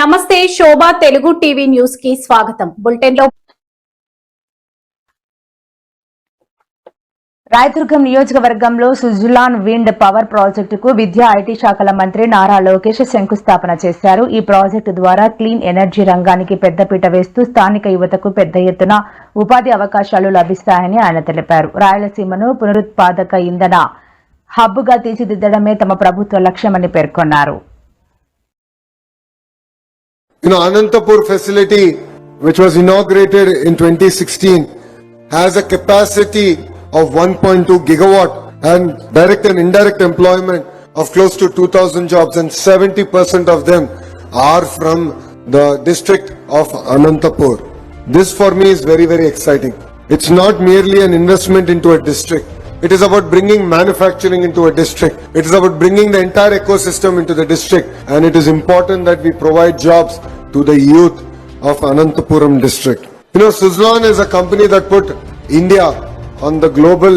నమస్తే శోభా Telugu TV news కి స్వాగతం. బులెటిన్ లో రాయదుర్గం నియోజకవర్గంలో సుజలాన్ విండ్ పవర్ ప్రాజెక్టుకు విద్యా ఐటీ శాఖల మంత్రి నారా లోకేష్ శంకుస్థాపన చేశారు. ఈ ప్రాజెక్టు ద్వారా క్లీన్ ఎనర్జీ రంగానికి పెద్దపీట వేస్తూ స్థానిక యువతకు పెద్ద ఎత్తున ఉపాధి అవకాశాలు లభిస్తాయని ఆయన తెలిపారు. రాయలసీమను పునరుత్పాదక ఇంధన హబ్గా తీర్చిదిద్దడమే తమ ప్రభుత్వ లక్ష్యమని పేర్కొన్నారు. Anantapur facility, which was inaugurated in 2016, has a capacity of 1.2 gigawatt and direct and indirect employment of close to 2,000 jobs, and 70% of them are from the district of Anantapur. This for me is very, very exciting. It's not merely an investment into a district. It is about bringing manufacturing into a district. It is about bringing the entire ecosystem into the district, and it is important that we provide jobs to the youth of Anantapuram district. Suzlon is a company that put India on the global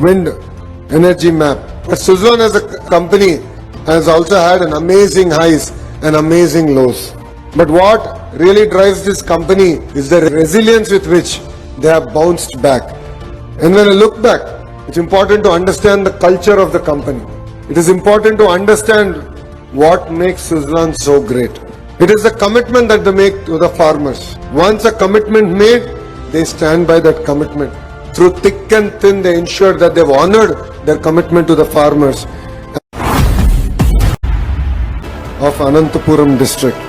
wind energy map. But Suzlon as a company has also had an amazing highs and amazing lows. But what really drives this company is the resilience with which they have bounced back. And when I look back, it's important to understand the culture of the company. It is important to understand what makes Suzlon so great. It is the commitment that they make to the farmers. Once a commitment made, they stand by that commitment. Through thick and thin, they ensure that they've honored their commitment to the farmers of Anantapuram district.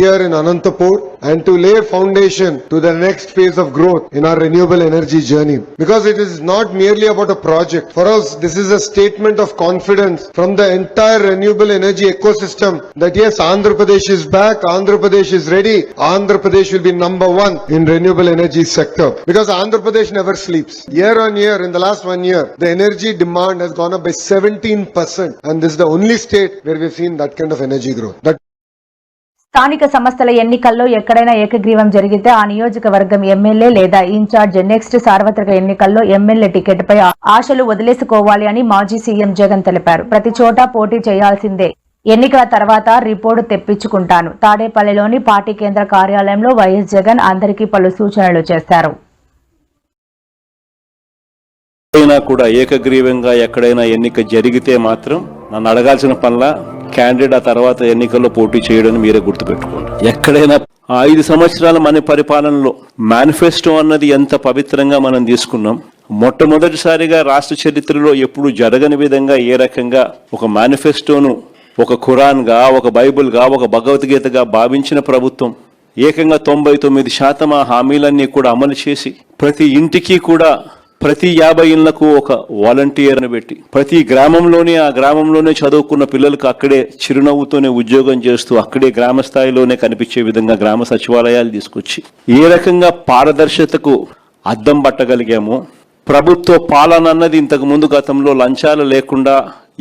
Here in Anantapur, and to lay foundation to the next phase of growth in our renewable energy journey. Because it is not merely about a project. For us, this is a statement of confidence from the entire renewable energy ecosystem that yes, Andhra Pradesh is back, Andhra Pradesh is ready, Andhra Pradesh will be number one in renewable energy sector. Because Andhra Pradesh never sleeps. Year on year, in the last 1 year, the energy demand has gone up by 17%. And this is the only state where we've seen that kind of energy growth. స్థానిక సంస్థల ఎన్నికల్లో ఎక్కడైనా ఏకగ్రీవం జరిగితే ఆ నియోజకవర్గం MLA లేదా incharge next సార్వత్రిక ఎన్నికల్లో ఎమ్మెల్యే టికెట్పై ఆశలు వదిలేసుకోవాలి అని మాజీ సీఎం జగన్ తెలిపారు. ప్రతి చోట పోటీ చేయాల్సిందే. ఎన్నికల తర్వాత రిపోర్టు తెప్పించుకుంటాను. తాడేపల్లిలోని పార్టీ కేంద్ర కార్యాలయంలో వైఎస్ జగన్ అందరికీ పలు సూచనలు చేశారు. కూడా ఏకగ్రీవంగా ఎక్కడైనా ఎన్నిక జరిగితే మాత్రం నన్ను అడగాల్సిన పనుల క్యాండిడేట్ ఆ తర్వాత ఎన్నికల్లో పోటీ చేయడం మీరే గుర్తుపెట్టుకోండి. ఎక్కడైనా 5 సంవత్సరాల మన పరిపాలనలో మేనిఫెస్టో అన్నది ఎంత పవిత్రంగా మనం తీసుకున్నాం. మొట్టమొదటిసారిగా రాష్ట్ర చరిత్రలో ఎప్పుడు జరగని విధంగా ఏ రకంగా ఒక మేనిఫెస్టోను ఒక ఖురాన్గా, ఒక బైబుల్గా, ఒక భగవద్గీతగా భావించిన ప్రభుత్వం ఏకంగా 99% ఆ హామీలన్నీ కూడా అమలు చేసి ప్రతి ఇంటికి కూడా ప్రతి 50 ఇళ్లకు ఒక వాలంటీర్ను పెట్టి ప్రతి గ్రామంలోనే ఆ గ్రామంలోనే చదువుకున్న పిల్లలకు అక్కడే చిరునవ్వుతోనే ఉద్యోగం చేస్తూ అక్కడే గ్రామ స్థాయిలోనే కనిపించే విధంగా గ్రామ సచివాలయాలు తీసుకొచ్చి ఏ రకంగా పారదర్శకతకు అద్దం పట్టగలిగామో, ప్రభుత్వ పాలన అన్నది ఇంతకు ముందు గతంలో లంచాలు లేకుండా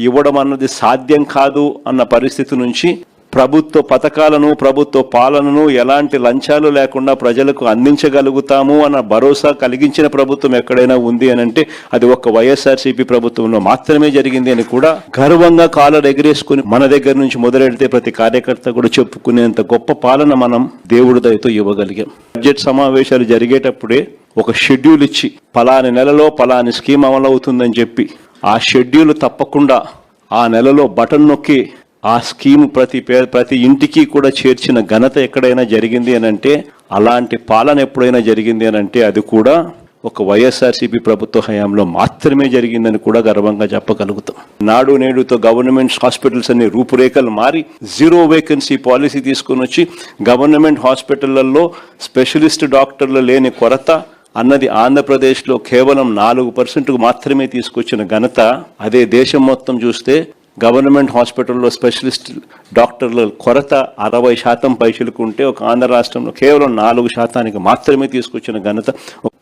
ఇవ్వడం అన్నది సాధ్యం కాదు అన్న పరిస్థితి నుంచి ప్రభుత్వ పథకాలను, ప్రభుత్వ పాలనను ఎలాంటి లంచాలు లేకుండా ప్రజలకు అందించగలుగుతాము అన్న భరోసా కలిగించిన ప్రభుత్వం ఎక్కడైనా ఉంది అని అంటే అది ఒక్క వైఎస్ఆర్సీపీ ప్రభుత్వంలో మాత్రమే జరిగింది అని కూడా గర్వంగా కాలర్ ఎగిరేసుకుని మన దగ్గర నుంచి మొదలెడితే ప్రతి కార్యకర్త కూడా చెప్పుకునేంత గొప్ప పాలన మనం దేవుడి దయతో ఇవ్వగలిగాం. బడ్జెట్ సమావేశాలు జరిగేటప్పుడే ఒక షెడ్యూల్ ఇచ్చి పలాని నెలలో పలాని స్కీమ్ అమలవుతుందని చెప్పి ఆ షెడ్యూల్ తప్పకుండా ఆ నెలలో బటన్ నొక్కి ఆ స్కీమ్ ప్రతి ఇంటికి కూడా చేర్చిన ఘనత ఎక్కడైనా జరిగింది అని అంటే, అలాంటి పాలన ఎప్పుడైనా జరిగింది అని అంటే అది కూడా ఒక వైఎస్ఆర్సీపీ ప్రభుత్వ హయాంలో మాత్రమే జరిగిందని కూడా గర్వంగా చెప్పగలుగుతాం. నాడు నేడుతో గవర్నమెంట్ హాస్పిటల్స్ అనే రూపురేఖలు మారి 0 వేకెన్సీ పాలసీ తీసుకుని వచ్చి గవర్నమెంట్ హాస్పిటళ్లలో స్పెషలిస్ట్ డాక్టర్లు లేని కొరత అన్నది ఆంధ్రప్రదేశ్లో కేవలం 4% మాత్రమే తీసుకొచ్చిన ఘనత. అదే దేశం మొత్తం చూస్తే గవర్నమెంట్ హాస్పిటల్లో స్పెషలిస్ట్ డాక్టర్ల కొరత 60% పైచిలుకుంటే ఒక ఆంధ్ర రాష్ట్రంలో కేవలం 4% మాత్రమే తీసుకొచ్చిన ఘనత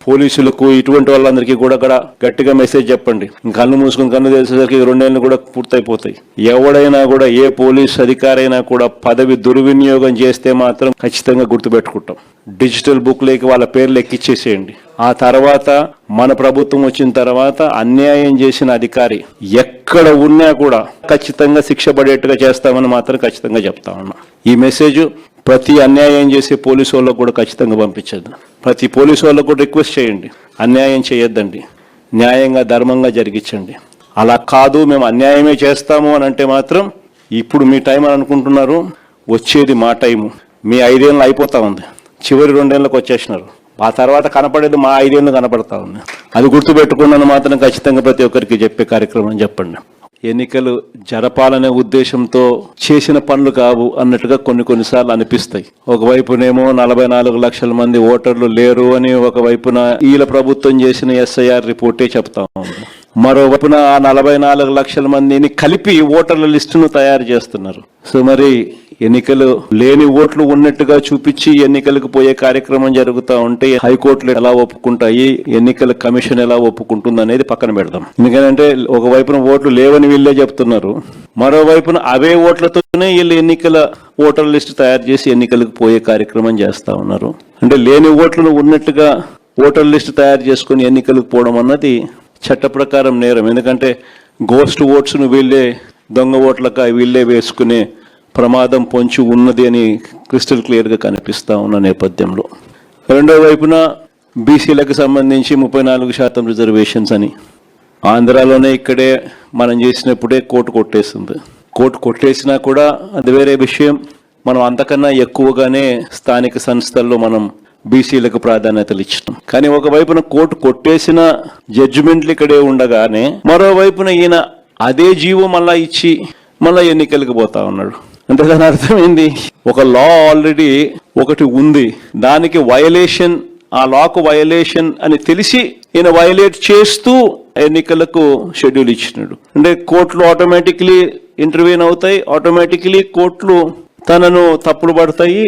పోలీసులకు ఇటువంటి వాళ్ళందరికీ కూడా గట్టిగా మెసేజ్ చెప్పండి. కళ్ళు మూసుకుని కన్ను తెలిసేసరికి 2 ఏళ్ళు కూడా పూర్తయిపోతాయి. ఎవడైనా కూడా ఏ పోలీస్ అధికారైనా కూడా పదవి దుర్వినియోగం చేస్తే మాత్రం ఖచ్చితంగా గుర్తుపెట్టుకుంటాం. డిజిటల్ బుక్ లేకి వాళ్ళ పేర్లు ఎక్కిచ్చేసేయండి. ఆ తర్వాత మన ప్రభుత్వం వచ్చిన తర్వాత అన్యాయం చేసిన అధికారి ఎక్కడ ఉన్నా కూడా ఖచ్చితంగా శిక్ష పడేట్టుగా చేస్తామని మాత్రం ఖచ్చితంగా చెప్తా ఉన్నా. ఈ మెసేజ్ ప్రతి అన్యాయం చేసే పోలీసు వాళ్ళకు కూడా ఖచ్చితంగా పంపించద్దు. ప్రతి పోలీసు వాళ్ళకు కూడా రిక్వెస్ట్ చేయండి, అన్యాయం చేయొద్దండి, న్యాయంగా ధర్మంగా జరిగించండి. అలా కాదు మేము అన్యాయమే చేస్తాము అని అంటే మాత్రం ఇప్పుడు మీ టైం అని అనుకుంటున్నారు, వచ్చేది మా టైము. మీ 5 ఏళ్ళు అయిపోతా ఉంది, చివరి 2 ఏళ్ళకి వచ్చేసినారు. ఆ తర్వాత కనపడేది మా 5 ఏళ్ళు కనపడతా ఉంది. అది గుర్తుపెట్టుకున్నాను మాత్రం ఖచ్చితంగా ప్రతి ఒక్కరికి చెప్పే కార్యక్రమం చెప్పండి. ఎన్నికలు జరపాలనే ఉద్దేశంతో చేసిన పనులు కావు అన్నట్టుగా కొన్నిసార్లు అనిపిస్తాయి. ఒకవైపునేమో 44 లక్షల మంది ఓటర్లు లేరు అని ఒకవైపున వీళ్ళ ప్రభుత్వం చేసిన SIR రిపోర్టే చెప్తా ఉంది. మరోవైపున ఆ 44 లక్షల మందిని కలిపి ఓటర్ల లిస్టును తయారు చేస్తున్నారు. సో మరి ఎన్నికలు లేని ఓట్లు ఉన్నట్టుగా చూపించి ఎన్నికలకు పోయే కార్యక్రమం జరుగుతూ ఉంటే హైకోర్టులు ఎలా ఒప్పుకుంటాయి, ఎన్నికల కమిషన్ ఎలా ఒప్పుకుంటుంది అనేది పక్కన పెడదాం. ఎందుకంటే ఒకవైపున ఓట్లు లేవని వీళ్ళే చెప్తున్నారు, మరోవైపున అవే ఓట్లతోనే వీళ్ళు ఎన్నికల ఓటర్ లిస్టు తయారు చేసి ఎన్నికలకు పోయే కార్యక్రమం చేస్తా ఉన్నారు. అంటే లేని ఓట్లను ఉన్నట్టుగా ఓటర్ లిస్టు తయారు చేసుకుని ఎన్నికలకు పోవడం అన్నది చట్ట ప్రకారం నేరం. ఎందుకంటే గోస్ట్ ఓట్స్ను వీళ్ళే దొంగ ఓట్లక వీళ్ళే వేసుకునే ప్రమాదం పొంచి ఉన్నది అని క్రిస్టల్ క్లియర్గా కనిపిస్తా ఉన్న నేపథ్యంలో, రెండో వైపున బీసీలకు సంబంధించి 34% రిజర్వేషన్స్ అని ఆంధ్రాలోనే ఇక్కడే మనం చేసినప్పుడే కోర్టు కొట్టేస్తుంది. కోర్టు కొట్టేసినా కూడా అది వేరే విషయం. మనం అంతకన్నా ఎక్కువగానే స్థానిక సంస్థల్లో మనం బీసీలకు ప్రాధాన్యతలు ఇచ్చినాం. కానీ ఒకవైపున కోర్టు కొట్టేసిన జడ్జిమెంట్లు ఇక్కడే ఉండగానే మరోవైపున ఈయన అదే జీవో మళ్ళా ఇచ్చి మళ్ళా ఎన్నికలకు పోతా ఉన్నాడు. అంటే దాని అర్థం ఏంది? ఒక లా ఆల్రెడీ ఒకటి ఉంది, దానికి వయలేషన్, ఆ లాకు వయలేషన్ అని తెలిసి ఈయన వయలేట్ చేస్తూ ఎన్నికలకు షెడ్యూల్ ఇచ్చినాడు. అంటే కోర్టులు ఆటోమేటిక్లీ ఇంటర్వ్యూన్ అవుతాయి, ఆటోమేటిక్లీ కోర్టులు తనను తప్పులు పడతాయి,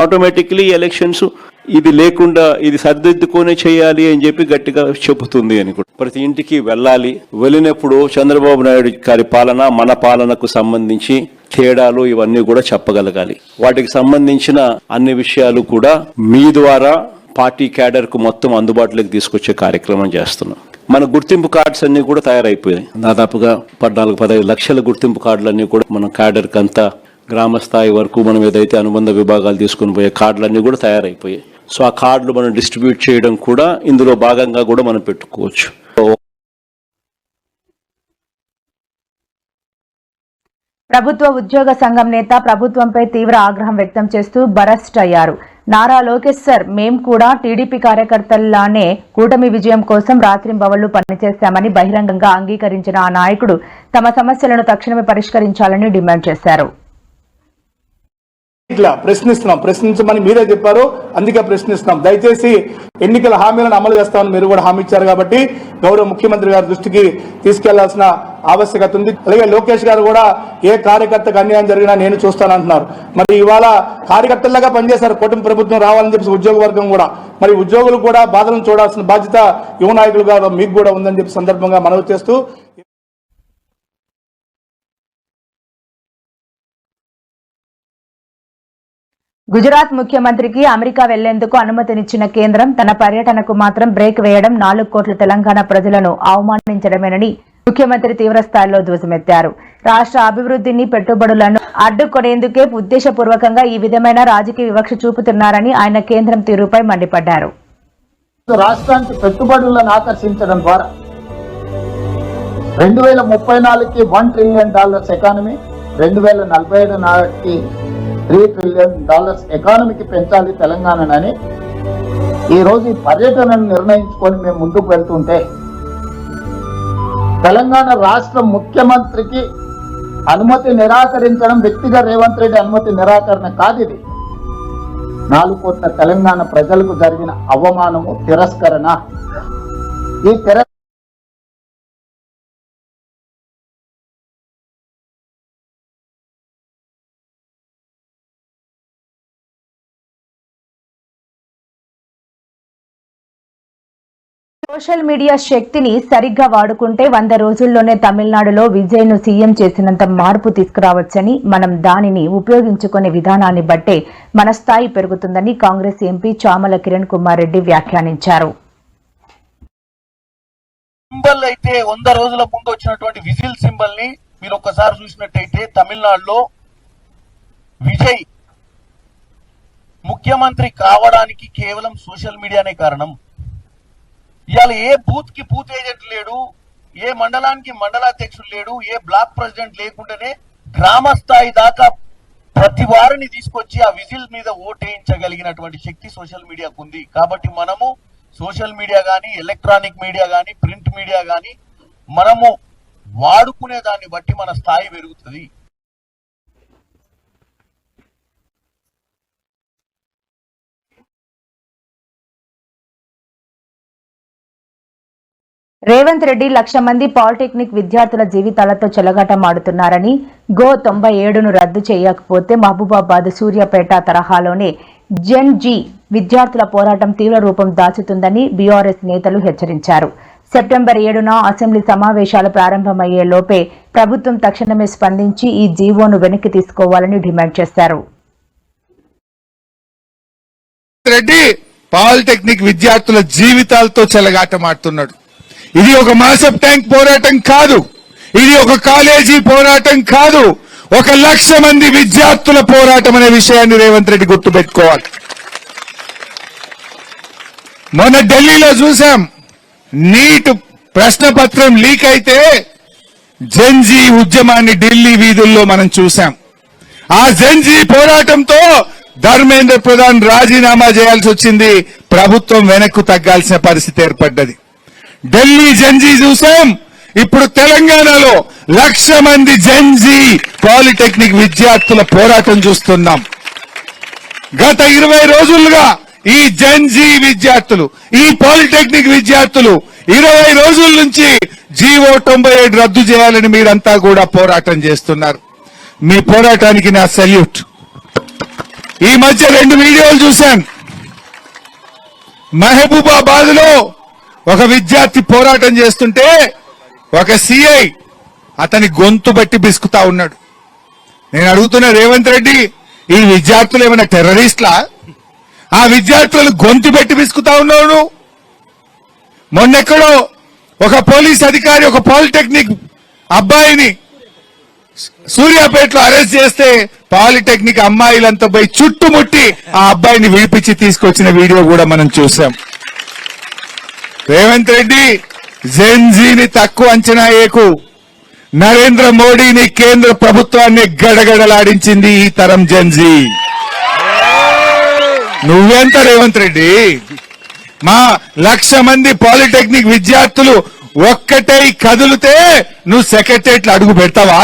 ఆటోమేటిక్లీ ఎలక్షన్స్ ఇది లేకుండా ఇది సరిదిద్దుకొని చేయాలి అని చెప్పి గట్టిగా చెబుతుంది అని కూడా. ప్రతి ఇంటికి వెళ్ళాలి, వెళ్ళినప్పుడు చంద్రబాబు నాయుడు గారి పాలన మన పాలనకు సంబంధించి తేడాలు ఇవన్నీ కూడా చెప్పగలగాలి. వాటికి సంబంధించిన అన్ని విషయాలు కూడా మీ ద్వారా పార్టీ క్యాడర్ కు మొత్తం అందుబాటులోకి తీసుకొచ్చే కార్యక్రమం చేస్తున్నాం. మన గుర్తింపు కార్డ్స్ అన్ని కూడా తయారైపోయాయి. దాదాపుగా 14-15 లక్షల గుర్తింపు కార్డులన్నీ కూడా మన క్యాడర్ కి అంతా గ్రామ స్థాయి వరకు మనం ఏదైతే అనుబంధ విభాగాలు తీసుకుని పోయే కార్డులన్నీ కూడా తయారైపోయాయి. సో ఆ కార్డులు మనం డిస్ట్రిబ్యూట్ చేయడం కూడా ఇందులో భాగంగా కూడా మనం పెట్టుకోవచ్చు. ప్రభుత్వ ఉద్యోగ సంఘం నేత ప్రభుత్వంపై తీవ్ర ఆగ్రహం వ్యక్తం చేస్తూ బరస్ట్ అయ్యారు. నారా లోకేష్ సార్, మేం కూడా టీడీపీ కార్యకర్తల్లానే కూటమి విజయం కోసం రాత్రింబవళ్లు పనిచేశామని బహిరంగంగా అంగీకరించిన ఆ నాయకుడు తమ సమస్యలను తక్షణమే పరిష్కరించాలని డిమాండ్ చేశారు. ఇట్లా ప్రశ్నించమని మీరే చెప్పారు, అందుకే ప్రశ్నిస్తున్నాం. దయచేసి ఎన్నికల హామీలను అమలు చేస్తామని మీరు కూడా హామీ ఇచ్చారు కాబట్టి గౌరవ ముఖ్యమంత్రి గారి దృష్టికి తీసుకెళ్లాల్సిన ఆవశ్యకత ఉంది. అలాగే లోకేష్ గారు కూడా ఏ కార్యకర్తకు అన్యాయం జరిగినా నేను చూస్తానంటున్నారు. మరి ఇవాళ కార్యకర్తలుగా పనిచేశారు, కుటుంబ ప్రభుత్వం రావాలని చెప్పి ఉద్యోగ వర్గం కూడా, మరి ఉద్యోగులు కూడా బాధలను చూడాల్సిన బాధ్యత యువ నాయకులుగా మీకు కూడా ఉందని చెప్పి సందర్భంగా మనవి చేస్తూ, గుజరాత్ ముఖ్యమంత్రికి అమెరికా వెళ్లేందుకు అనుమతినిచ్చిన కేంద్రం తన పర్యటనకు మాత్రం బ్రేక్ వేయడం 4 కోట్ల తెలంగాణ ప్రజలను అవమానించడమేనని ముఖ్యమంత్రి తీవ్రస్థాయిలో ధ్వజమెత్తారు. రాష్ట్ర అభివృద్ధిని, పెట్టుబడులను అడ్డుకొనేందుకే ఉద్దేశపూర్వకంగా ఈ విధమైన రాజకీయ వివక్ష చూపుతున్నారని ఆయన కేంద్రం తీరుపై మండిపడ్డారు. రాష్ట్రానికి పెట్టుబడులను ఆకర్షించడం ద్వారా 2034కి $1 ట్రిలియన్ ఎకానమీ, 2047 నాటికి $3 ట్రిలియన్ ఎకానమీకి పెంచాలి తెలంగాణని ఈ రోజు ఈ పర్యటనను నిర్ణయించుకొని మేము ముందుకు వెళ్తుంటే, తెలంగాణ రాష్ట్ర ముఖ్యమంత్రికి అనుమతి నిరాకరించడం వ్యక్తిగా రేవంత్ రెడ్డి అనుమతి నిరాకరణ కాదు. ఇది 4 కోట్ల తెలంగాణ ప్రజలకు జరిగిన అవమానము, తిరస్కరణ. ఈ సోషల్ మీడియా శక్తిని సరిగ్గా వాడుకుంటే 100 రోజుల్లోనే తమిళనాడులో విజయ్ను సీఎం చేసినంత మార్పు తీసుకురావచ్చని, మనం దానిని ఉపయోగించుకునే విధానాన్ని బట్టే మన స్థాయి పెరుగుతుందని కాంగ్రెస్ ఎంపీ చామల కిరణ్ కుమార్ రెడ్డి వ్యాఖ్యానించారు. సింబల్ అయితే 100 రోజుల ముందు వచ్చినటువంటి విజిల్ సింబల్ ని మీరు ఒక్కసారి చూసినట్టయితే తమిళనాడులో విజయ్ ముఖ్యమంత్రి కావడానికి కేవలం సోషల్ మీడియానే కారణం. ఇవాళ ఏ బూత్ కి బూత్ ఏజెంట్ లేడు, ఏ మండలానికి మండలాధ్యక్షుడు లేడు, ఏ బ్లాక్ ప్రెసిడెంట్ లేకుండానే గ్రామ స్థాయి దాకా ప్రతి వారిని తీసుకొచ్చి ఆ విజిల్ మీద ఓటేయించగలిగినటువంటి శక్తి సోషల్ మీడియాకు ఉంది. కాబట్టి మనము సోషల్ మీడియా కానీ, ఎలక్ట్రానిక్ మీడియా కానీ, ప్రింట్ మీడియా కానీ మనము వాడుకునే దాన్ని బట్టి మన స్థాయి పెరుగుతుంది. రేవంత్ రెడ్డి 1,00,000 మంది పాలిటెక్నిక్ విద్యార్థుల జీవితాలతో చెలగాటమాడుతున్నారని, గో 97ను రద్దు చేయకపోతే మహబూబాబాద్, సూర్యాపేట తరహాలోనే జెన్ జీ విద్యార్థుల పోరాటం తీవ్ర రూపం దాచుతుందని బీఆర్ఎస్ నేతలు హెచ్చరించారు. సెప్టెంబర్ 7న అసెంబ్లీ సమావేశాలు ప్రారంభమయ్యే లోపే ప్రభుత్వం తక్షణమే స్పందించి ఈ జీవోను వెనక్కి తీసుకోవాలని డిమాండ్ చేశారు. రెడ్డి పాలిటెక్నిక్ విద్యార్థుల జీవితాలతో చెలగాటమాడుతున్నాడు. ఇది ఒక మాసప్ ట్యాంక్ పోరాటం కాదు, ఇది ఒక కాలేజీ పోరాటం కాదు, 1,00,000 మంది విద్యార్థుల పోరాటం అనే విషయాన్ని రేవంత్ రెడ్డి గుర్తుపెట్టుకోవాలి. మొన్న ఢిల్లీలో చూసాం, నీట్ ప్రశ్నపత్రం లీక్ అయితే జెన్జీ ఉద్యమాన్ని ఢిల్లీ వీధుల్లో మనం చూసాం. ఆ జెన్జీ పోరాటంతో ధర్మేంద్ర ప్రధాన్ రాజీనామా చేయాల్సి వచ్చింది, ప్రభుత్వం వెనక్కు తగ్గాల్సిన పరిస్థితి ఏర్పడ్డది. ఢిల్లీ జెన్జీ చూసాం, ఇప్పుడు తెలంగాణలో 1,00,000 మంది జెన్జీ పాలిటెక్నిక్ విద్యార్థుల పోరాటం చూస్తున్నాం. గత 20 రోజులుగా ఈ జెన్జీ విద్యార్థులు, ఈ పాలిటెక్నిక్ విద్యార్థులు 20 రోజుల నుంచి జీవో 97 రద్దు చేయాలని మీరంతా కూడా పోరాటం చేస్తున్నారు. మీ పోరాటానికి నా సెల్యూట్. ఈ మధ్య 2 వీడియోలు చూశాను. మహబూబాబాద్ లో ఒక విద్యార్థి పోరాటం చేస్తుంటే ఒక సిఐ అతని గొంతు బట్టి బిసుకుతా ఉన్నాడు. నేను అడుగుతున్న రేవంత్ రెడ్డి, ఈ విద్యార్థులు ఏమైనా టెర్రరిస్ట్లా? ఆ విద్యార్థులు గొంతు పెట్టి బిసుకుతా ఉన్నాడు. మొన్నెక్కడో ఒక పోలీస్ అధికారి ఒక పాలిటెక్నిక్ అబ్బాయిని సూర్యాపేటలో అరెస్ట్ చేస్తే పాలిటెక్నిక్ అమ్మాయిలంతా పోయి చుట్టుముట్టి ఆ అబ్బాయిని విడిపించి తీసుకొచ్చిన వీడియో కూడా మనం చూసాం. రేవంత్ రెడ్డి, జెన్జీని తక్కువ అంచనా వేయకు. నరేంద్ర మోడీని, కేంద్ర ప్రభుత్వాన్ని గడగడలాడించింది ఈ తరం జెన్జీ. నువ్వెంత రేవంత్ రెడ్డి? మా 1,00,000 మంది పాలిటెక్నిక్ విద్యార్థులు ఒక్కటై కదిలితే నువ్వు సెక్రటరియట్లో అడుగు పెడతావా?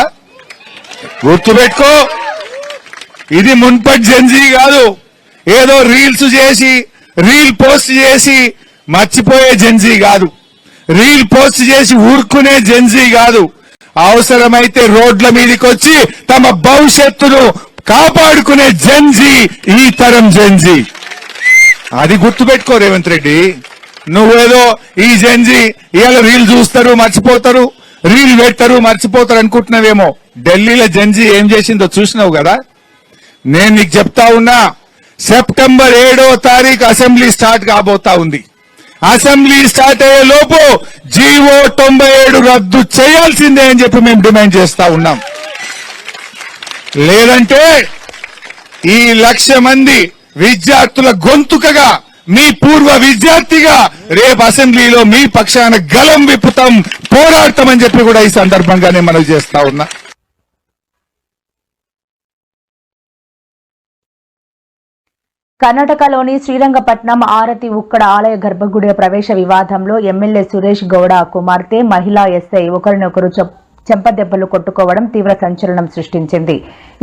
గుర్తుపెట్టుకో, ఇది మున్పటి జెన్జీ కాదు. ఏదో రీల్స్ చేసి, రీల్ పోస్ట్ చేసి మర్చిపోయే జెన్జీ కాదు. రీల్ పోస్ట్ చేసి ఊరుకునే జెన్జీ కాదు. అవసరమైతే రోడ్ల మీదకి వచ్చి తమ భవిష్యత్తును కాపాడుకునే జెన్జీ ఈ తరం జెన్జీ. అది గుర్తుపెట్టుకో రేవంత్ రెడ్డి. నువ్వేదో ఈ జెన్జీ ఇవాళ రీల్ చూస్తారు మర్చిపోతారు, రీల్ పెట్టరు మర్చిపోతారు అనుకుంటున్నావేమో. ఢిల్లీలో జెన్జీ ఏం చేసిందో చూసినావు కదా. నేను నీకు చెప్తా ఉన్నా, సెప్టెంబర్ 7వ తారీఖు అసెంబ్లీ స్టార్ట్ కాబోతా ఉంది. అసెంబ్లీ స్టార్ట్ అయ్యే లోపు జీవో 97 రద్దు చేయాల్సిందే అని చెప్పి మేము డిమాండ్ చేస్తా ఉన్నాం. లేదంటే ఈ 1,00,000 మంది విద్యార్థుల గొంతుకగా, మీ పూర్వ విద్యార్థిగా రేపు అసెంబ్లీలో మీ పక్షాన గలం విప్పుతాం, పోరాడతామని చెప్పి కూడా ఈ సందర్భంగానే మనం చేస్తా ఉన్నా. కర్ణాటకలోని శ్రీరంగపట్నం ఆరతి ఉక్కడ ఆలయ గర్భగుడి ప్రవేశ వివాదంలో ఎమ్మెల్యే సురేష్ గౌడ కుమార్తె మహిళా ఎస్ఐ ఒకరినొకరు చెంపదెబ్బలు కొట్టుకోవడం తీవ్ర సంచలనం సృష్టించింది.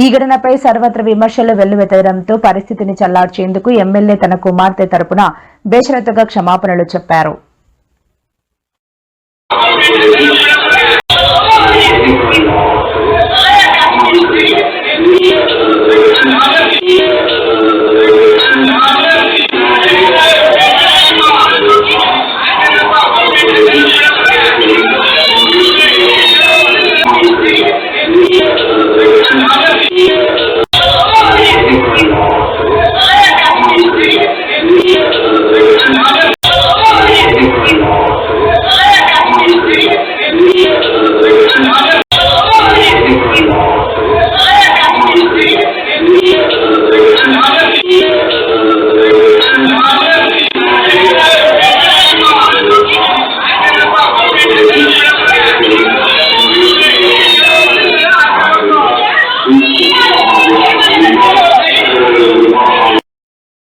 ఈ ఘటనపై సర్వత్ర విమర్శలు వెల్లువెత్తడంతో పరిస్థితిని చల్లార్చేందుకు ఎమ్మెల్యే తన కుమార్తె తరపున బేషరతుగా క్షమాపణలు చెప్పారు.